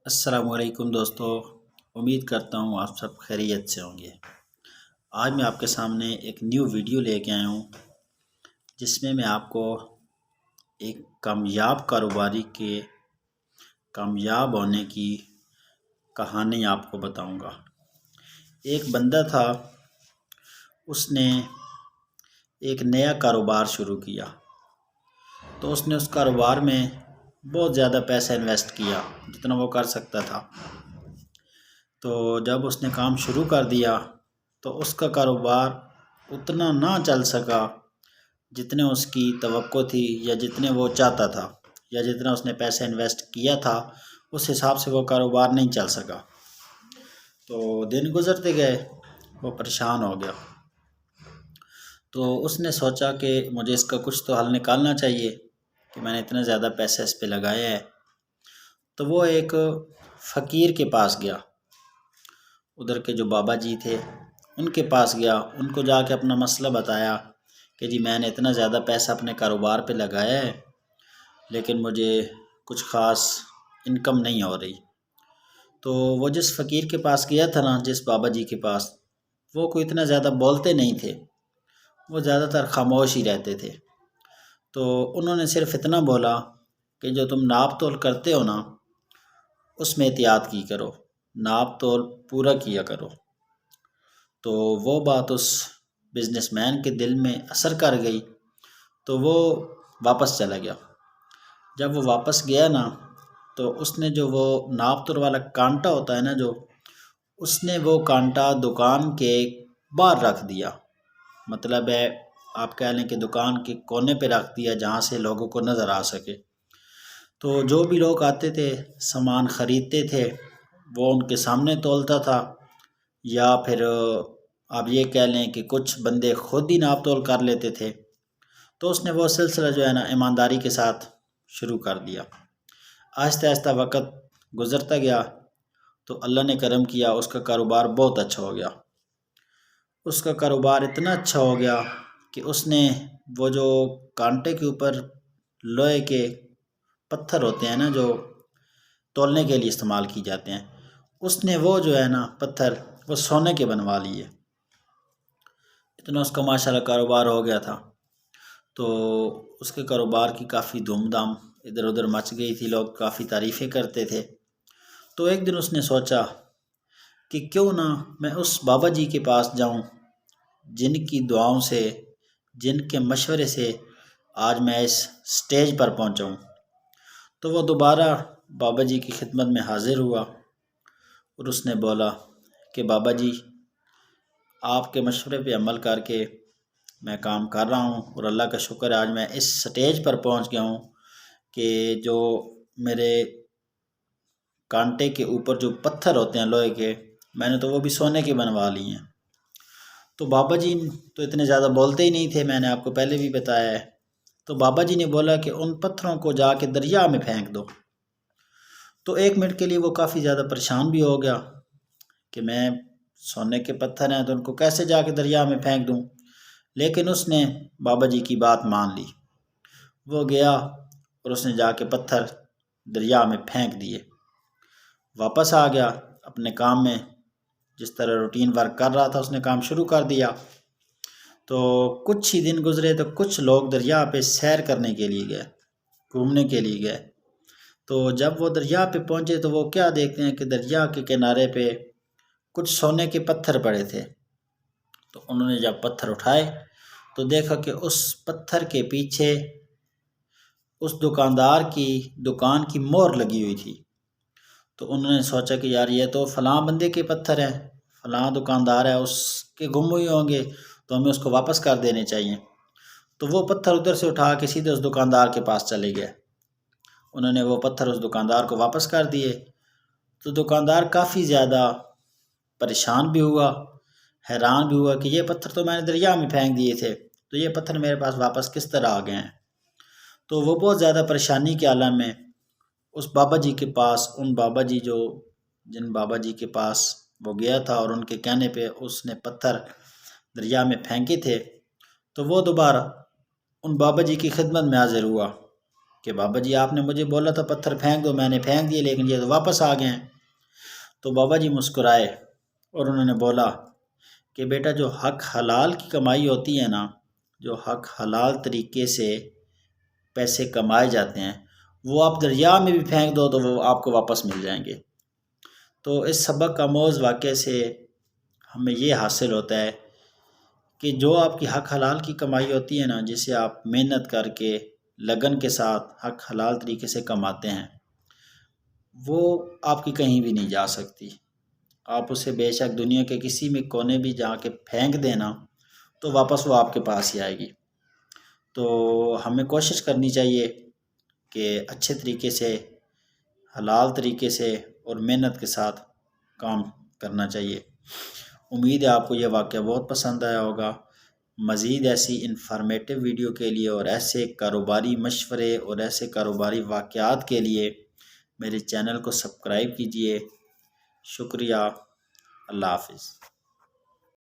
السلام علیکم دوستو، امید کرتا ہوں آپ سب خیریت سے ہوں گے۔ آج میں آپ کے سامنے ایک نیو ویڈیو لے کے آیا ہوں جس میں آپ کو ایک کامیاب کاروباری کے کامیاب ہونے کی کہانی آپ کو بتاؤں گا۔ ایک بندہ تھا، اس نے ایک نیا کاروبار شروع کیا تو اس نے اس کاروبار میں بہت زیادہ پیسہ انویسٹ کیا جتنا وہ کر سکتا تھا۔ تو جب اس نے کام شروع کر دیا تو اس کا کاروبار اتنا نہ چل سکا جتنے اس کی توقع تھی یا جتنے وہ چاہتا تھا، یا جتنا اس نے پیسہ انویسٹ کیا تھا اس حساب سے وہ کاروبار نہیں چل سکا۔ تو دن گزرتے گئے، وہ پریشان ہو گیا۔ تو اس نے سوچا کہ مجھے اس کا کچھ تو حل نکالنا چاہیے کہ میں نے اتنا زیادہ پیسہ اس پہ لگایا ہے۔ تو وہ ایک فقیر کے پاس گیا، ادھر کے جو بابا جی تھے ان کے پاس گیا، ان کو جا کے اپنا مسئلہ بتایا کہ جی میں نے اتنا زیادہ پیسہ اپنے کاروبار پہ لگایا ہے لیکن مجھے کچھ خاص انکم نہیں ہو رہی۔ تو وہ جس فقیر کے پاس گیا تھا نا، جس بابا جی کے پاس، وہ کوئی اتنا زیادہ بولتے نہیں تھے، وہ زیادہ تر خاموش ہی رہتے تھے۔ تو انہوں نے صرف اتنا بولا کہ جو تم ناپ تول کرتے ہو نا اس میں احتیاط کی کرو، ناپ تول پورا کیا کرو۔ تو وہ بات اس بزنس مین کے دل میں اثر کر گئی، تو وہ واپس چلا گیا۔ جب وہ واپس گیا نا تو اس نے جو وہ ناپ تول والا کانٹا ہوتا ہے نا، جو اس نے وہ کانٹا دکان کے باہر رکھ دیا، مطلب ہے آپ کہہ لیں کہ دکان کے کونے پہ رکھ دیا جہاں سے لوگوں کو نظر آ سکے۔ تو جو بھی لوگ آتے تھے سامان خریدتے تھے وہ ان کے سامنے تولتا تھا، یا پھر آپ یہ کہہ لیں کہ کچھ بندے خود ہی ناپ تول کر لیتے تھے۔ تو اس نے وہ سلسلہ جو ہے نا ایمانداری کے ساتھ شروع کر دیا۔ آہستہ آہستہ وقت گزرتا گیا تو اللہ نے کرم کیا، اس کا کاروبار بہت اچھا ہو گیا۔ اس کا کاروبار اتنا اچھا ہو گیا کہ اس نے وہ جو کانٹے کے اوپر لوہے کے پتھر ہوتے ہیں نا جو تولنے کے لیے استعمال کی جاتے ہیں، اس نے وہ جو ہے نا پتھر وہ سونے کے بنوا لیے۔ اتنا اس کا ماشاءاللہ کاروبار ہو گیا تھا۔ تو اس کے کاروبار کی کافی دھوم دھام ادھر ادھر مچ گئی تھی، لوگ کافی تعریفیں کرتے تھے۔ تو ایک دن اس نے سوچا کہ کیوں نہ میں اس بابا جی کے پاس جاؤں جن کی دعاؤں سے، جن کے مشورے سے آج میں اس سٹیج پر پہنچا ہوں۔ تو وہ دوبارہ بابا جی کی خدمت میں حاضر ہوا اور اس نے بولا کہ بابا جی آپ کے مشورے پہ عمل کر کے میں کام کر رہا ہوں، اور اللہ کا شکر ہے آج میں اس سٹیج پر پہنچ گیا ہوں کہ جو میرے کانٹے کے اوپر جو پتھر ہوتے ہیں لوہے کے، میں نے تو وہ بھی سونے کے بنوا لی ہیں۔ تو بابا جی تو اتنے زیادہ بولتے ہی نہیں تھے، میں نے آپ کو پہلے بھی بتایا ہے۔ تو بابا جی نے بولا کہ ان پتھروں کو جا کے دریا میں پھینک دو۔ تو ایک منٹ کے لیے وہ کافی زیادہ پریشان بھی ہو گیا کہ میں سونے کے پتھر ہیں تو ان کو کیسے جا کے دریا میں پھینک دوں، لیکن اس نے بابا جی کی بات مان لی۔ وہ گیا اور اس نے جا کے پتھر دریا میں پھینک دیے، واپس آ گیا اپنے کام میں، جس طرح روٹین ورک کر رہا تھا اس نے کام شروع کر دیا۔ تو کچھ ہی دن گزرے تو کچھ لوگ دریا پہ سیر کرنے کے لیے گئے، گھومنے کے لیے گئے۔ تو جب وہ دریا پہ پہنچے تو وہ کیا دیکھتے ہیں کہ دریا کے کنارے پہ کچھ سونے کے پتھر پڑے تھے۔ تو انہوں نے جب پتھر اٹھائے تو دیکھا کہ اس پتھر کے پیچھے اس دکاندار کی دکان کی مہر لگی ہوئی تھی۔ تو انہوں نے سوچا کہ یار یہ تو فلاں بندے کے پتھر ہیں، فلاں دکاندار ہے، اس کے گم ہوئے ہوں گے تو ہمیں اس کو واپس کر دینے چاہیے۔ تو وہ پتھر ادھر سے اٹھا کے سیدھے اس دکاندار کے پاس چلے گئے۔ انہوں نے وہ پتھر اس دکاندار کو واپس کر دیے۔ تو دکاندار کافی زیادہ پریشان بھی ہوا، حیران بھی ہوا کہ یہ پتھر تو میں نے دریا میں پھینک دیے تھے، تو یہ پتھر میرے پاس واپس کس طرح آ گئے ہیں۔ تو وہ بہت زیادہ پریشانی کے عالم میں اس بابا جی کے پاس، ان بابا جی جن بابا جی کے پاس وہ گیا تھا اور ان کے کہنے پہ اس نے پتھر دریا میں پھینکے تھے، تو وہ دوبارہ ان بابا جی کی خدمت میں حاضر ہوا کہ بابا جی آپ نے مجھے بولا تھا پتھر پھینک دو، میں نے پھینک دیے، لیکن یہ تو واپس آ گئے ہیں۔ تو بابا جی مسکرائے اور انہوں نے بولا کہ بیٹا جو حق حلال کی کمائی ہوتی ہے نا، جو حق حلال طریقے سے پیسے کمائے جاتے ہیں، وہ آپ دریا میں بھی پھینک دو تو وہ آپ کو واپس مل جائیں گے۔ تو اس سبق کا آموز واقعے سے ہمیں یہ حاصل ہوتا ہے کہ جو آپ کی حق حلال کی کمائی ہوتی ہے نا، جسے آپ محنت کر کے لگن کے ساتھ حق حلال طریقے سے کماتے ہیں، وہ آپ کی کہیں بھی نہیں جا سکتی۔ آپ اسے بے شک دنیا کے کسی بھی کونے بھی جا کے پھینک دینا تو واپس وہ آپ کے پاس ہی آئے گی۔ تو ہمیں کوشش کرنی چاہیے کہ اچھے طریقے سے، حلال طریقے سے اور محنت کے ساتھ کام کرنا چاہیے۔ امید ہے آپ کو یہ واقعہ بہت پسند آیا ہوگا۔ مزید ایسی انفارمیٹیو ویڈیو کے لیے اور ایسے کاروباری مشورے اور ایسے کاروباری واقعات کے لیے میرے چینل کو سبسکرائب کیجیے۔ شکریہ۔ اللہ حافظ۔